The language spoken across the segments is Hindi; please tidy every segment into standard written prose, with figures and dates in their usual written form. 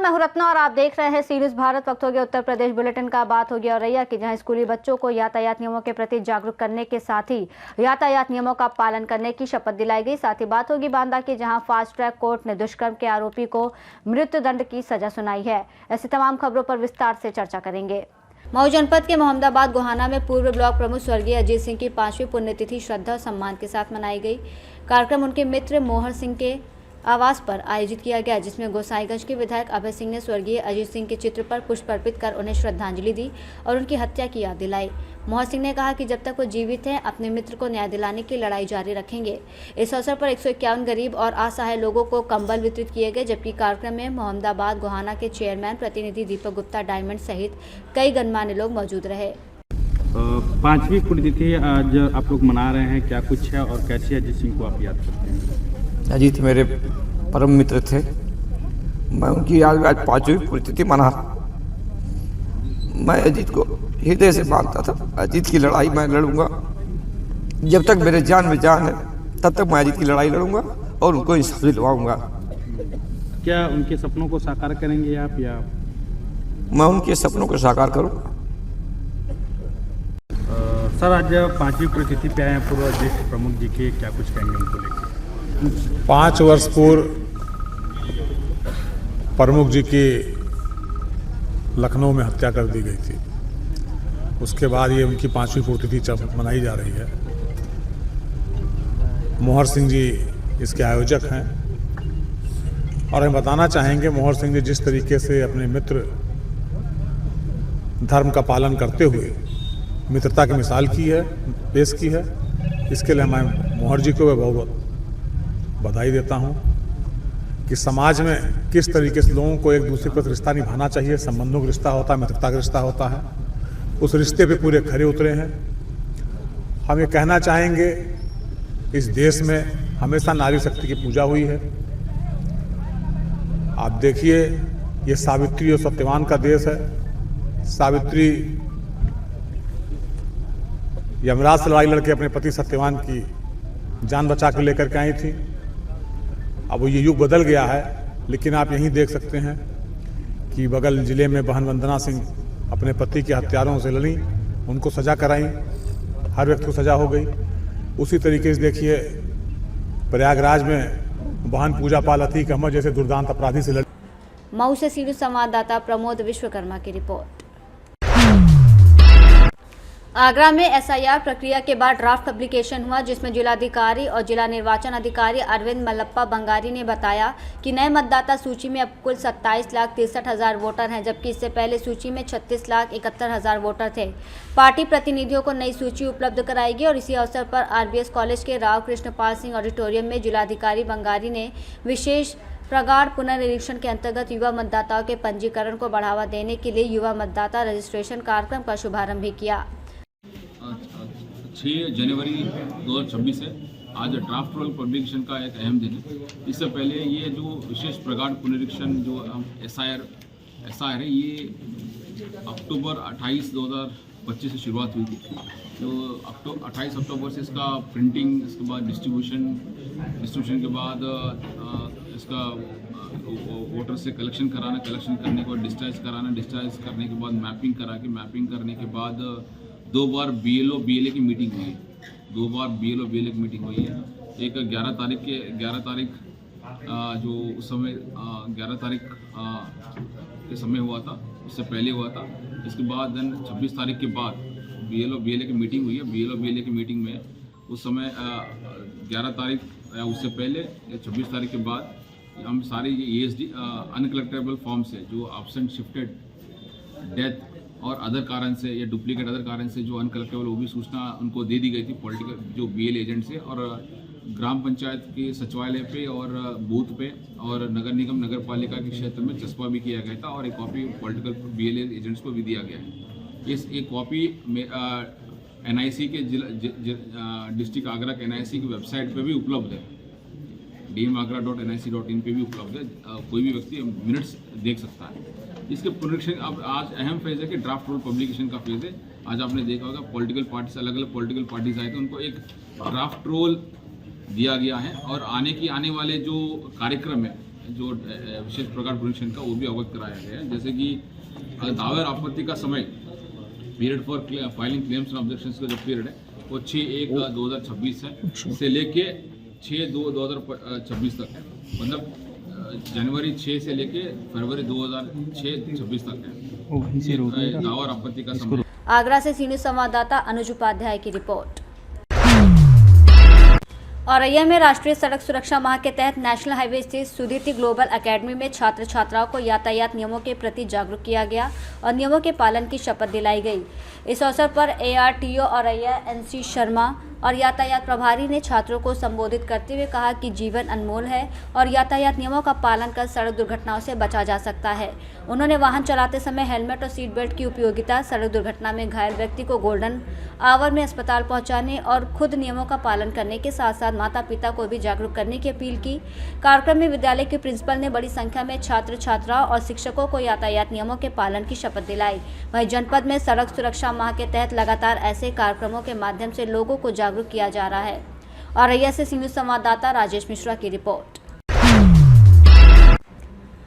मैं हूं रत्ना और आप देख रहे हैं सी न्यूज़ भारत। वक्त हो गया उत्तर प्रदेश बुलेटिन का। बात होगी औरैया की, जहां स्कूली बच्चों को यातायात नियमों के प्रति जागरूक करने के साथ ही यातायात नियमों का पालन करने की शपथ दिलाई गई। साथ ही बात होगी बांदा की, जहां फास्ट ट्रैक कोर्ट ने दुष्कर्म के आरोपी को मृत्युदंड की सजा सुनाई है। ऐसी तमाम खबरों पर विस्तार से चर्चा करेंगे। मऊ जनपद के मोहम्मदाबाद गोहाना में पूर्व ब्लॉक प्रमुख स्वर्गीय अजीत सिंह की 5वीं पुण्यतिथि श्रद्धा और सम्मान के साथ मनाई गई। कार्यक्रम उनके मित्र मोहर सिंह के आवास पर आयोजित किया गया, जिसमें गोसाईगंज के विधायक अभय सिंह ने स्वर्गीय अजीत सिंह के चित्र पर पुष्प अर्पित कर उन्हें श्रद्धांजलि दी और उनकी हत्या की याद दिलाई। मोहर सिंह ने कहा कि जब तक वो जीवित हैं, अपने मित्र को न्याय दिलाने की लड़ाई जारी रखेंगे। इस अवसर पर 151 गरीब और असहाय लोगों को कंबल वितरित किए गए, जबकि कार्यक्रम में मोहम्मदाबाद गोहाना के चेयरमैन प्रतिनिधि दीपक गुप्ता डायमंड सहित कई गणमान्य लोग मौजूद रहे। 5वीं पुण्यतिथि आज आप लोग मना रहे हैं, क्या कुछ है और कैसे अजीत सिंह को आप याद करते हैं? अजीत मेरे परम मित्र थे। मैं उनकी आज 5वीं पुण्यतिथि मना रहा। मैं अजीत को हृदय से मानता था। अजीत की लड़ाई मैं लड़ूंगा। जब तक मेरे जान में जान है, तब तक मैं अजीत की लड़ाई लड़ूंगा और उनको इंसाफ दिलवाऊंगा। क्या उनके सपनों को साकार करेंगे आप, या? मैं उनके सपनों को साकार करूंगा। सर, आज 5वीं पुण्यतिथि पे आए हैं पूर्व अध्यक्ष प्रमुख जी के, क्या कुछ कहेंगे उनको लेकर? 5 वर्ष पूर्व प्रमुख जी की लखनऊ में हत्या कर दी गई थी। उसके बाद ये उनकी 5वीं पुण्यतिथि मनाई जा रही है। मोहर सिंह जी इसके आयोजक हैं और हम बताना चाहेंगे, मोहर सिंह जी जिस तरीके से अपने मित्र धर्म का पालन करते हुए मित्रता की मिसाल की है, पेश की है, इसके लिए मैं मोहर जी को बहुत बधाई देता हूं कि समाज में किस तरीके से लोगों को एक दूसरे पर रिश्ता निभाना चाहिए। संबंधों का रिश्ता होता है, मित्रता का रिश्ता होता है। उस रिश्ते पे पूरे खरे उतरे हैं। हम ये कहना चाहेंगे, इस देश में हमेशा नारी शक्ति की पूजा हुई है। आप देखिए, ये सावित्री और सत्यवान का देश है। सावित्री यमराज से लड़ाई लड़के अपने पति सत्यवान की जान बचा कर लेकर के आई थी। अब ये युग बदल गया है, लेकिन आप यहीं देख सकते हैं कि बगल जिले में बहन वंदना सिंह अपने पति के हत्यारों से लड़ी, उनको सजा कराई, हर व्यक्ति को सजा हो गई। उसी तरीके से देखिए, प्रयागराज में बहन पूजा पाल अतीक अहमद जैसे दुर्दांत अपराधी से लड़ी। मऊ से सी न्यूज़ संवाददाता प्रमोद विश्वकर्मा की रिपोर्ट। आगरा में एसआईआर प्रक्रिया के बाद ड्राफ्ट पब्लिकेशन हुआ, जिसमें जिलाधिकारी और जिला निर्वाचन अधिकारी अरविंद मल्लप्पा बंगारी ने बताया कि नए मतदाता सूची में अब कुल 27,63,000 वोटर हैं, जबकि इससे पहले सूची में 36,71,000 वोटर थे। पार्टी प्रतिनिधियों को नई सूची उपलब्ध कराएगी और इसी अवसर पर आरबीएस कॉलेज के राव कृष्णपाल सिंह ऑडिटोरियम में जिलाधिकारी बंगारी ने विशेष प्रगाढ़ पुनर्निरीक्षण के अंतर्गत युवा मतदाताओं के पंजीकरण को बढ़ावा देने के लिए युवा मतदाता रजिस्ट्रेशन कार्यक्रम का शुभारंभ भी किया। 6 जनवरी 2026 है आज ड्राफ्ट रोल पब्लिकेशन का एक अहम दिन है। इससे पहले ये जो विशेष प्रगाढ़ पुनरीक्षण जो एसआईआर है, ये अक्टूबर 28, 2025 से शुरुआत हुई थी। तो 28 अक्टूबर से इसका प्रिंटिंग, इसके बाद डिस्ट्रीब्यूशन के बाद इसका वोटर से कलेक्शन कराना, कलेक्शन करने के बाद डिस्चार्ज कराना, डिस्चार्ज करने के बाद मैपिंग करा के, मैपिंग करने के बाद 2 बार BLO BLA की मीटिंग हुई है। 2 बार BLO BLA की मीटिंग हुई है। एक 11 तारीख जो उस समय 11 तारीख के समय हुआ था, उससे पहले हुआ था। इसके बाद 26 तारीख के बाद BLO BLA की मीटिंग हुई है। BLO BLA की मीटिंग में उस समय 11 तारीख या उससे पहले 26 तारीख के बाद हम सारे ये ESD अनकलेक्टेबल फॉर्म्स है, जो एब्सेंट, शिफ्टेड, डेथ और अदर कारण से या डुप्लीकेट अदर कारण से जो अनकलेक्टेबल, वो भी सूचना उनको दे दी गई थी पॉलिटिकल जो BL एजेंट से, और ग्राम पंचायत के सचिवालय पे और बूथ पे और नगर निगम नगर पालिका के क्षेत्र में चस्पा भी किया गया था और एक कॉपी पॉलिटिकल BL एजेंट्स को भी दिया गया है। एक कॉपी में NIC के डिस्ट्रिक्ट आगरा के NIC की वेबसाइट पे भी उपलब्ध है, dmagra.nic.in पे भी उपलब्ध है। कोई भी व्यक्ति मिनट्स देख सकता है। इसके पुनरीक्षण अब आज अहम फेज है कि ड्राफ्ट रोल पब्लिकेशन का फेज है। आज आपने देखा होगा पॉलिटिकल पार्टीज, अलग अलग पॉलिटिकल पार्टीज आए थे, उनको एक ड्राफ्ट रोल दिया गया है और आने वाले जो कार्यक्रम है जो विशेष प्रकार पुनरीक्षण का वो भी अवगत कराया गया है। जैसे कि दावा और आपत्ति का समय period for filing claims and objections का जो पीरियड है वो 6/1/2026 है से लेके 6/2/2026 तक है। मतलब जनवरी 6 से लेके फरवरी 2026 तक है दावा और आपत्ति का समय। आगरा से सी न्यूज़ संवाददाता अनुज उपाध्याय की रिपोर्ट। औरैया में राष्ट्रीय सड़क सुरक्षा माह के तहत नेशनल हाईवे स्थित सुदीति ग्लोबल एकेडमी में छात्र छात्राओं को यातायात नियमों के प्रति जागरूक किया गया और नियमों के पालन की शपथ दिलाई गई। इस अवसर पर ARTO औरैया NC शर्मा और यातायात प्रभारी ने छात्रों को संबोधित करते हुए कहा कि जीवन अनमोल है और यातायात नियमों का पालन कर सड़क दुर्घटनाओं से बचा जा सकता है। उन्होंने वाहन चलाते समय हेलमेट और सीट बेल्ट की उपयोगिता, सड़क दुर्घटना में घायल व्यक्ति को गोल्डन आवर में अस्पताल पहुंचाने और खुद नियमों का पालन करने के साथ साथ माता पिता को भी जागरूक करने की अपील की। कार्यक्रम में विद्यालय के प्रिंसिपल ने बड़ी संख्या में छात्र छात्राओं और शिक्षकों को यातायात नियमों के पालन की शपथ दिलाई। वहीं जनपद में सड़क सुरक्षा माह के तहत लगातार ऐसे कार्यक्रमों के माध्यम से लोगों को जागरूक किया जा रहा है। औरैया से सी न्यूज़ संवाददाता राजेश मिश्रा की रिपोर्ट।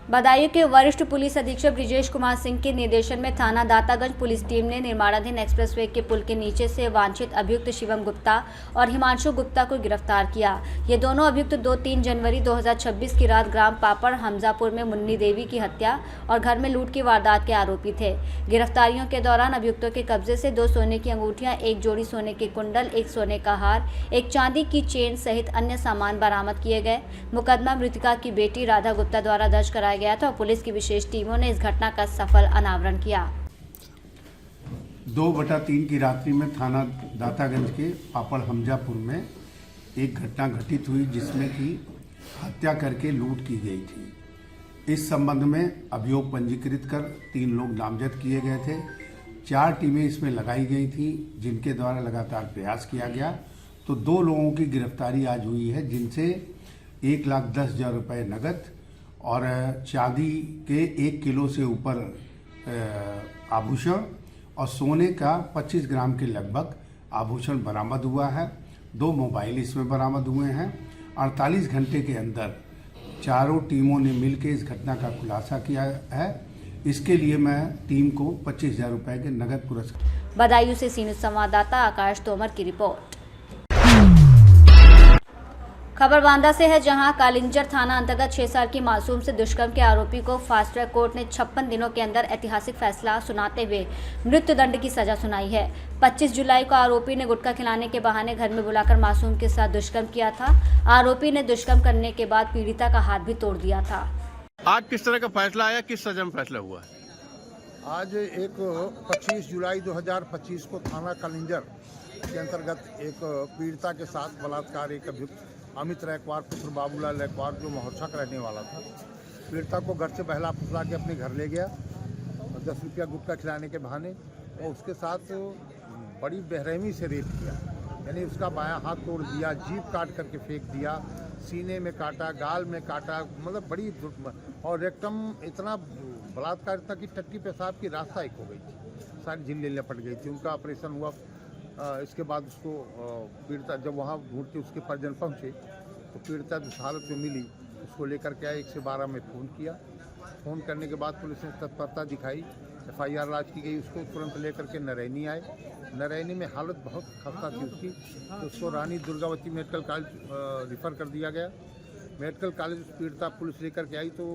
बदायूं के वरिष्ठ पुलिस अधीक्षक ब्रिजेश कुमार सिंह के निर्देशन में थाना दातागंज पुलिस टीम ने निर्माणाधीन एक्सप्रेसवे के पुल के नीचे से वांछित अभियुक्त शिवम गुप्ता और हिमांशु गुप्ता को गिरफ्तार किया। ये दोनों अभियुक्त 2-3 जनवरी 2026 की रात ग्राम पापड़ हमजापुर में मुन्नी देवी की हत्या और घर में लूट की वारदात के आरोपी थे। गिरफ्तारियों के दौरान अभियुक्तों के कब्जे से 2 सोने की अंगूठियां, 1 जोड़ी सोने के कुंडल, 1 सोने का हार, 1 चांदी की चेन सहित अन्य सामान बरामद किए गए। मुकदमा मृतका की बेटी राधा गुप्ता द्वारा दर्ज कराया गया था और पुलिस की विशेष टीमों ने इस घटना का सफल अनावरण किया। 2/3 की रात्रि में थाना दातागंज के पापड़ हमजापुर में एक घटना घटित हुई जिसमें कि हत्या करके लूट की गई थी। इस संबंध में अभियोग पंजीकृत कर 3 लोग नामजद किए गए थे। 4 टीमें इसमें लगाई गई थी जिनके द्वारा लगातार प्रयास किया गया। तो 2 लोगों की गिरफ्तारी आज हुई है जिनसे 1,10,000 रुपये नगद और चांदी के 1 किलो से ऊपर आभूषण और सोने का 25 ग्राम के लगभग आभूषण बरामद हुआ है। 2 मोबाइल इसमें बरामद हुए हैं। 48 घंटे के अंदर चारों टीमों ने मिलकर इस घटना का खुलासा किया है। इसके लिए मैं टीम को 25,000 रुपये के नगद पुरस्कार। बदायूं से सी न्यूज़ संवाददाता आकाश तोमर की रिपोर्ट। खबर बांदा से है, जहां कालिंजर थाना अंतर्गत 6 साल की मासूम से दुष्कर्म के आरोपी को फास्ट ट्रैक कोर्ट ने 56 दिनों के अंदर ऐतिहासिक फैसला सुनाते हुए मृत्युदंड की सजा सुनाई है। 25 जुलाई को आरोपी ने गुटखा खिलाने के बहाने घर में बुलाकर मासूम के साथ दुष्कर्म किया था। आरोपी ने दुष्कर्म करने के बाद पीड़िता का हाथ भी तोड़ दिया था। आज किस तरह का फैसला आया, किस सजा में फैसला हुआ है? आज एक 25 जुलाई 2025 को थाना कालिंजर के अंतर्गत एक पीड़िता के साथ बलात्कार एक अभियुक्त अमित रैकवार पुत्र बाबूलाल रैकवार जो महोत्सा का रहने वाला था, पीड़िता को घर से बहला फुसला के अपने घर ले गया और 10 रुपया गुटखा खिलाने के बहाने और उसके साथ बड़ी बेरहमी से रेप किया। यानी उसका बायां हाथ तोड़ दिया, जीभ काट करके फेंक दिया, सीने में काटा, गाल में काटा, मतलब बड़ी और रेक्टम इतना बलात्कार था कि टट्टी पेशाब की रास्ता एक हो गई थी, सारी झिल्ली लपट गई थी। उनका ऑपरेशन हुआ। इसके बाद उसको पीड़िता जब वहाँ ढूंढते उसके परिजन पहुँचे तो पीड़िता जिस हालत में मिली उसको लेकर के आए। 112 में फ़ोन किया। फ़ोन करने के बाद पुलिस ने तत्परता दिखाई, FIR लॉन्च की गई। उसको तुरंत लेकर के नरैनी आए। नरैनी में हालत बहुत खस्ता थी उसकी, तो उसको Rani Durgavati medical college refer कर दिया गया। मेडिकल कॉलेज पीड़िता पुलिस लेकर के आई तो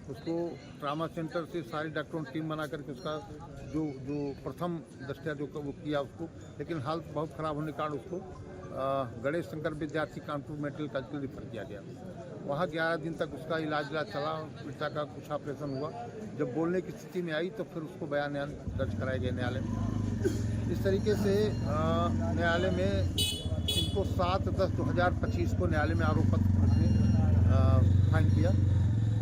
उसको ट्रामा सेंटर से सारी डॉक्टरों की टीम बना करके उसका जो प्रथम दृष्टया जो वो किया उसको, लेकिन हालत बहुत ख़राब होने के कारण उसको गणेश शंकर विद्यार्थी कानपुर मेडिकल कॉलेज में रिफ़र किया गया। वहाँ 11 दिन तक उसका इलाज चला। पीड़िता का कुछ ऑपरेशन हुआ। जब बोलने की स्थिति में आई तो फिर उसको बयान दर्ज कराए गए न्यायालय में। इस तरीके से न्यायालय में इनको 7/10/2025 को न्यायालय में आरोप पत्र ने फाइन किया।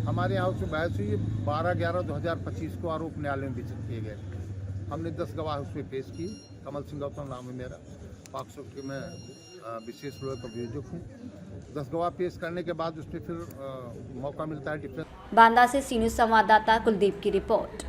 हमारे यहाँ से बहस हुई। 12/11/2025 को आरोप न्यायालय में विचित किए गए। हमने 10 गवाह उसमें पेश किए। कमल सिंह गौतम नाम है मेरा, पॉक्सो के मैं विशेष रूप का अभियोजक हूँ। 10 गवाह पेश करने के बाद उसमें फिर मौका मिलता है डिफेंस। बांदा से सी न्यूज़ संवाददाता कुलदीप की रिपोर्ट।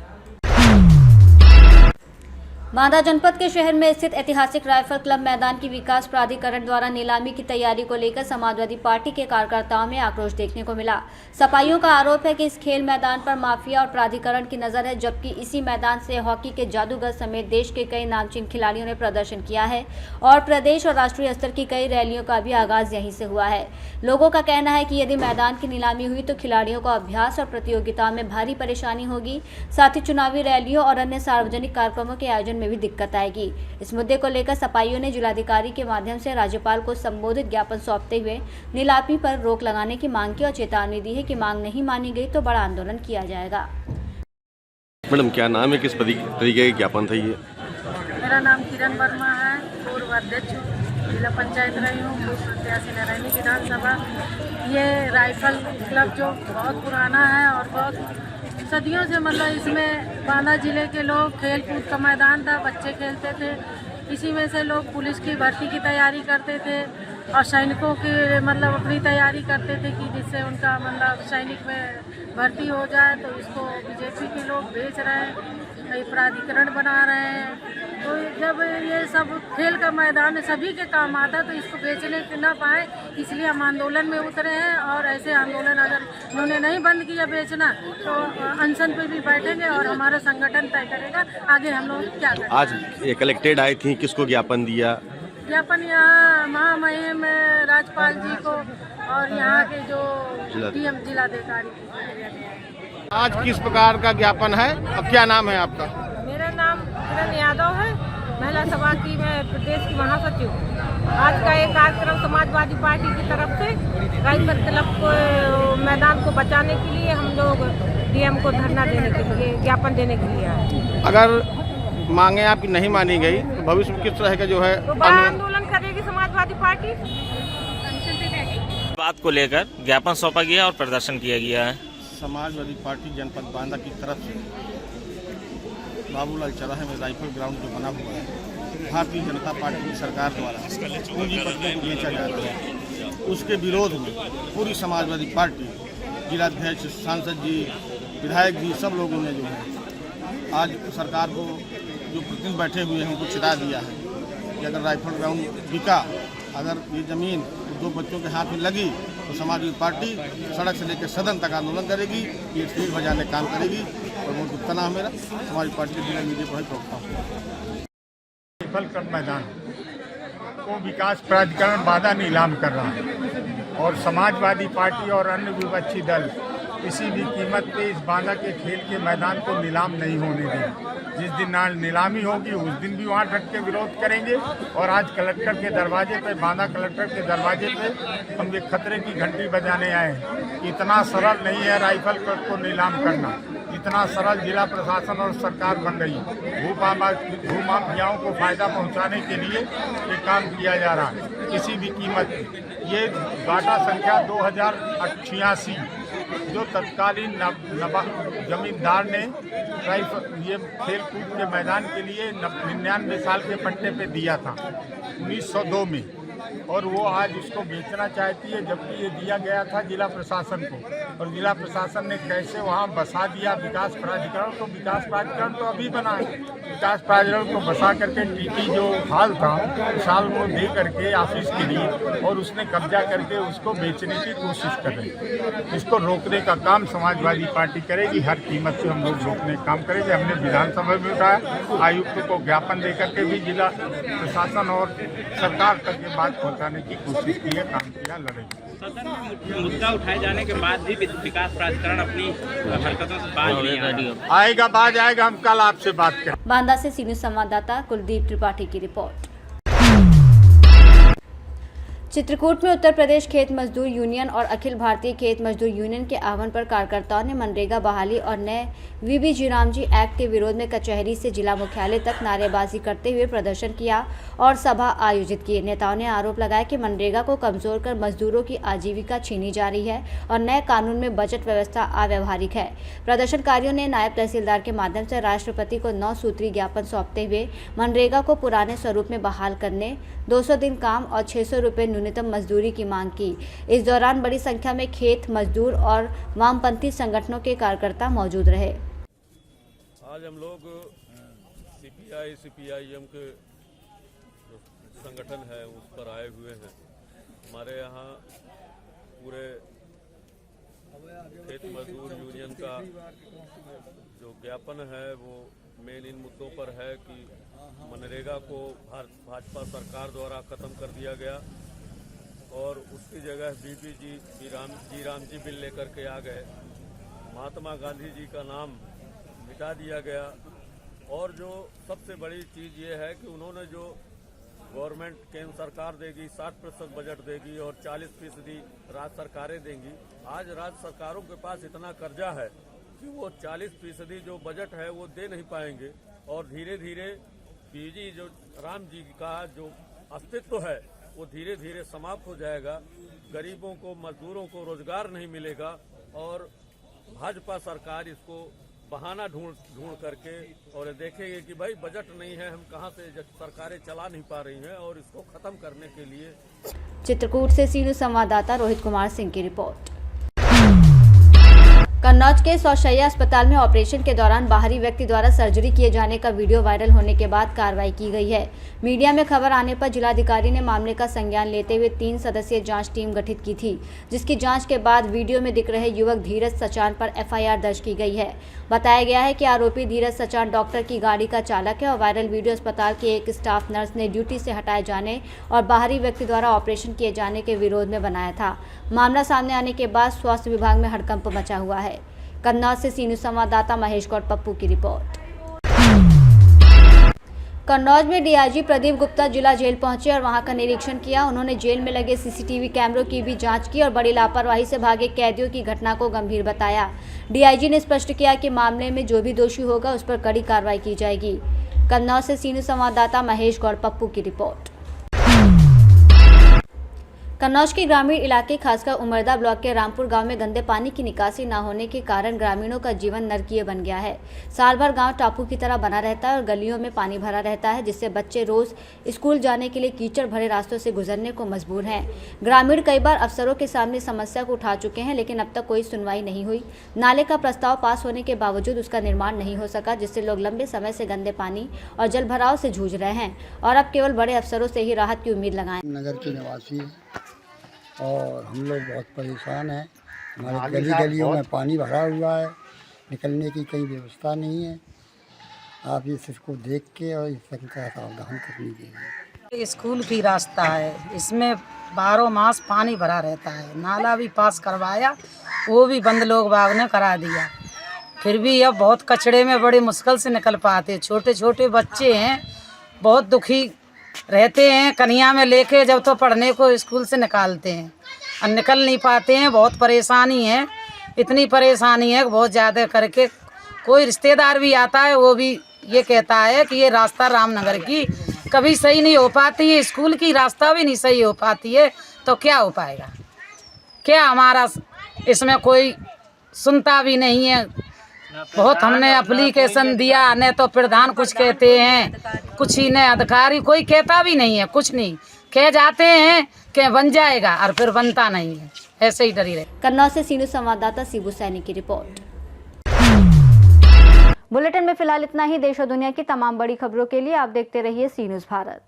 बांदा जनपद के शहर में स्थित ऐतिहासिक राइफल क्लब मैदान की विकास प्राधिकरण द्वारा नीलामी की तैयारी को लेकर समाजवादी पार्टी के कार्यकर्ताओं में आक्रोश देखने को मिला। सपाइयों का आरोप है कि इस खेल मैदान पर माफिया और प्राधिकरण की नजर है, जबकि इसी मैदान से हॉकी के जादूगर समेत देश के कई नामचीन खिलाड़ियों ने प्रदर्शन किया है और प्रदेश और राष्ट्रीय स्तर की कई रैलियों का भी आगाज यहीं से हुआ है। लोगों का कहना है कि यदि मैदान की नीलामी हुई तो खिलाड़ियों को अभ्यास और प्रतियोगिताओं में भारी परेशानी होगी, साथ ही चुनावी रैलियों और अन्य सार्वजनिक कार्यक्रमों के आयोजन में भी दिक्कत आएगी। इस मुद्दे को लेकर सपाइयों ने जिलाधिकारी के माध्यम से राज्यपाल को संबोधित ज्ञापन सौंपते हुए नीलामी पर रोक लगाने की मांग की और चेतावनी दी है कि मांग नहीं मानी गई तो बड़ा आंदोलन किया जाएगा। मैडम क्या नाम है, किस तरीके का ज्ञापन था ये? मेरा नाम किरण वर्मा है, पूर्व अध्यक्ष जिला पंचायत रही हूँ, पूर्व प्रत्याशी नारायणी विधानसभा। ये राइफल क्लब जो बहुत पुराना है और बहुत सदियों से मतलब इसमें बांदा जिले के लोग खेल कूद का मैदान था, बच्चे खेलते थे। इसी में से लोग पुलिस की भर्ती की तैयारी करते थे और सैनिकों की मतलब अपनी तैयारी करते थे कि जिससे उनका मतलब सैनिक में भर्ती हो जाए। तो इसको बीजेपी के लोग बेच रहे हैं, कई प्राधिकरण बना रहे हैं। तो जब ये सब खेल का मैदान सभी के काम आता है तो इसको बेचने न पाए, इसलिए हम आंदोलन में उतरे हैं। और ऐसे आंदोलन अगर इन्होंने नहीं बंद किया बेचना तो अनशन पे भी बैठेंगे और हमारा संगठन तय करेगा आगे हम लोग क्या करें। आज ये कलेक्टेड आई थी, किसको ज्ञापन दिया? ज्ञापन यहाँ महामहिम राज्यपाल जी को और यहाँ के जो डीएम जिलाधिकारी को। आज किस प्रकार का ज्ञापन है, अब क्या नाम है आपका? मेरा नाम किरण यादव है, महिला सभा की मैं प्रदेश की महासचिव हूँ। आज का एक कार्यक्रम समाजवादी पार्टी की तरफ से राइफल क्लब को मैदान को बचाने के लिए हम लोग डीएम को धरना देने के लिए ज्ञापन देने के लिए आए। अगर मांगे आपकी नहीं मानी गई तो भविष्य में किस तरह का जो है तो बड़ा आंदोलन करेगी समाजवादी पार्टी। बात को लेकर ज्ञापन सौंपा गया और प्रदर्शन किया गया है। समाजवादी पार्टी जनपद बांदा की तरफ से बाबूलाल चौराहे में राइफल ग्राउंड जो बना हुआ है भारतीय जनता पार्टी की सरकार द्वारा पूंजीपतियों को बेचा जा रहा है, उसके विरोध में पूरी समाजवादी पार्टी, जिलाध्यक्ष, सांसद जी, विधायक जी, सब लोगों ने जो है आज सरकार को जो प्रतिनिधि बैठे हुए हैं उनको चिता दिया है कि अगर राइफल ग्राउंड बिका, अगर ये ज़मीन दो बच्चों के हाथ में लगी तो समाजवादी पार्टी सड़क से लेकर सदन तक आंदोलन करेगी, ये स्टेज बजाने का काम करेगी। और वो गुप्ता नाम मेरा समाजवादी पार्टी के जिला मीडिया पर प्रवक्ता हूँ। राइफल क्लब मैदान को विकास प्राधिकरण बांदा नीलाम कर रहा है और समाजवादी पार्टी और अन्य विपक्षी दल किसी भी कीमत पे इस बांदा के खेल के मैदान को नीलाम नहीं होने देंगे। जिस दिन नीलामी होगी उस दिन भी वहाँ डट के विरोध करेंगे। और आज कलेक्टर के दरवाजे पे, बांदा कलेक्टर के दरवाजे पे हम एक खतरे की घंटी बजाने आए हैं। इतना सरल नहीं है राइफल क्लब को नीलाम करना, इतना सरल जिला प्रशासन और सरकार बन रही है। भूमाफियाओं को फायदा पहुँचाने के लिए ये काम किया जा रहा है किसी भी कीमत पे। ये डाटा संख्या 2086 जो तत्कालीन जमींदार ने ये खेल कूद के मैदान के लिए 99 साल के पट्टे पे दिया था 1902 में, और वो आज इसको बेचना चाहती है, जबकि ये दिया गया था जिला प्रशासन को। और जिला प्रशासन ने कैसे वहाँ बसा दिया विकास प्राधिकरण को। विकास प्राधिकरण तो अभी बना है, विकास प्राधिकरण को बसा करके टीटी जो हाल था साल वो दे करके ऑफिस के लिए, और उसने कब्जा करके उसको बेचने की कोशिश कर रही है। इसको रोकने का काम समाजवादी पार्टी करेगी, हर कीमत से हम लोग रोकने का काम करेंगे। हमने विधानसभा में उठाया, आयुक्त को ज्ञापन दे करके भी जिला प्रशासन और सरकार तक ये बात पहुंचाने की कोशिश की है, काम किया, लड़ेगी। मुद्दा उठाए जाने के बाद भी विकास प्राधिकरण अपनी हरकतों से बाज नहीं आएगा, बाज आएगा। हम कल आपसे बात करें। बांदा से सी न्यूज़ संवाददाता कुलदीप त्रिपाठी की रिपोर्ट। चित्रकूट में उत्तर प्रदेश खेत मजदूर यूनियन और अखिल भारतीय खेत मजदूर यूनियन के आह्वान पर कार्यकर्ताओं ने मनरेगा बहाली और नए वीबी जीरामजी एक्ट के विरोध में कचहरी से जिला मुख्यालय तक नारेबाजी करते हुए प्रदर्शन किया और सभा आयोजित की। नेताओं ने आरोप लगाया कि मनरेगा को कमजोर कर मजदूरों की आजीविका छीनी जा रही है और नए कानून में बजट व्यवस्था अव्यवहारिक है। प्रदर्शनकारियों ने नायब तहसीलदार के माध्यम से राष्ट्रपति को 9 सूत्री ज्ञापन सौंपते हुए मनरेगा को पुराने स्वरूप में बहाल करने, 200 दिन काम और 600 रुपये न्यूनतम मजदूरी की मांग की। इस दौरान बड़ी संख्या में खेत मजदूर और वामपंथी संगठनों के कार्यकर्ता मौजूद रहे। आज हम लोग सीपीआई सीपीआईएम के जो संगठन है उस पर आए हुए हैं। हमारे यहाँ पूरे खेत मजदूर यूनियन का जो ज्ञापन है वो मेन इन मुद्दों पर है कि मनरेगा को भाजपा सरकार द्वारा खत्म कर दिया गया और उसकी जगह बीपीजी जीराम जी बिल लेकर के आ गए। महात्मा गांधी जी का नाम मिटा दिया गया और जो सबसे बड़ी चीज़ ये है कि उन्होंने जो गवर्नमेंट केंद्र सरकार देगी 60% बजट देगी और 40% राज्य सरकारें देंगी। आज राज्य सरकारों के पास इतना कर्जा है कि वो 40% जो बजट है वो दे नहीं पाएंगे और धीरे धीरे पीजी जो राम जी का जो अस्तित्व है वो धीरे धीरे समाप्त हो जाएगा। गरीबों को मजदूरों को रोजगार नहीं मिलेगा और भाजपा सरकार इसको बहाना ढूंढ करके और देखेंगे कि भाई बजट नहीं है, हम कहां से सरकारें चला नहीं पा रही हैं और इसको खत्म करने के लिए। चित्रकूट से सी न्यूज़ संवाददाता रोहित कुमार सिंह की रिपोर्ट। कन्नौज के सौशैया अस्पताल में ऑपरेशन के दौरान बाहरी व्यक्ति द्वारा सर्जरी किए जाने का वीडियो वायरल होने के बाद कार्रवाई की गई है। मीडिया में खबर आने पर जिलाधिकारी ने मामले का संज्ञान लेते हुए 3 सदस्यीय जांच टीम गठित की थी, जिसकी जांच के बाद वीडियो में दिख रहे युवक धीरज सचान पर एफआईआर दर्ज की गई है। बताया गया है कि आरोपी धीरज सचान डॉक्टर की गाड़ी का चालक है और वायरल वीडियो अस्पताल की एक स्टाफ नर्स ने ड्यूटी से हटाए जाने और बाहरी व्यक्ति द्वारा ऑपरेशन किए जाने के विरोध में बनाया था। मामला सामने आने के बाद स्वास्थ्य विभाग में हड़कंप मचा हुआ है। कन्नौज से सी न्यूज़ संवाददाता महेश गौड़ पप्पू की रिपोर्ट। कन्नौज में डीआईजी प्रदीप गुप्ता जिला जेल पहुंचे और वहां का निरीक्षण किया। उन्होंने जेल में लगे सीसीटीवी कैमरों की भी जांच की और बड़ी लापरवाही से भागे कैदियों की घटना को गंभीर बताया। डीआईजी ने स्पष्ट किया कि मामले में जो भी दोषी होगा उस पर कड़ी कार्रवाई की जाएगी। कन्नौज से सी न्यूज़ संवाददाता महेश गौड़ पप्पू की रिपोर्ट। कन्नौज के ग्रामीण इलाके खासकर उमरदा ब्लॉक के रामपुर गांव में गंदे पानी की निकासी न होने के कारण ग्रामीणों का जीवन नरकीय बन गया है। साल भर गांव टापू की तरह बना रहता है और गलियों में पानी भरा रहता है, जिससे बच्चे रोज स्कूल जाने के लिए कीचड़ भरे रास्तों से गुजरने को मजबूर हैं। ग्रामीण कई बार अफसरों के सामने समस्या को उठा चुके हैं, लेकिन अब तक कोई सुनवाई नहीं हुई। नाले का प्रस्ताव पास होने के बावजूद उसका निर्माण नहीं हो सका, जिससे लोग लंबे समय से गंदे पानी और जल भराव से जूझ रहे हैं और अब केवल बड़े अफसरों से ही राहत की उम्मीद लगाएं। नगर के निवासी और हम लोग बहुत परेशान हैं। हमारे गलियों में पानी भरा हुआ है, निकलने की कोई व्यवस्था नहीं है। आप इसको देख के और इसका सावधान कर लीजिए। स्कूल की रास्ता है, इसमें 12 मास पानी भरा रहता है। नाला भी पास करवाया, वो भी बंद लोग बाग ने करा दिया। फिर भी अब बहुत कचड़े में बड़ी मुश्किल से निकल पाते। छोटे छोटे बच्चे हैं, बहुत दुखी रहते हैं। कन्या में लेके जब तो पढ़ने को स्कूल से निकालते हैं और निकल नहीं पाते हैं। बहुत परेशानी है, इतनी परेशानी है बहुत ज़्यादा करके कोई रिश्तेदार भी आता है वो भी ये कहता है कि ये रास्ता रामनगर की कभी सही नहीं हो पाती है, स्कूल की रास्ता भी नहीं सही हो पाती है, तो क्या हो पाएगा? क्या हमारा इसमें कोई सुनता भी नहीं है। बहुत हमने एप्लीकेशन दिया, न तो प्रधान कुछ कहते हैं, कुछ ही न अधिकारी कोई कहता भी नहीं है। कुछ नहीं कह जाते हैं कि बन जाएगा और फिर बनता नहीं है, ऐसे ही डरी रहे। कन्नौज से सी न्यूज़ संवाददाता शिबू सैनी की रिपोर्ट। बुलेटिन में फिलहाल इतना ही। देश और दुनिया की तमाम बड़ी खबरों के लिए आप देखते रहिए सी न्यूज़ भारत।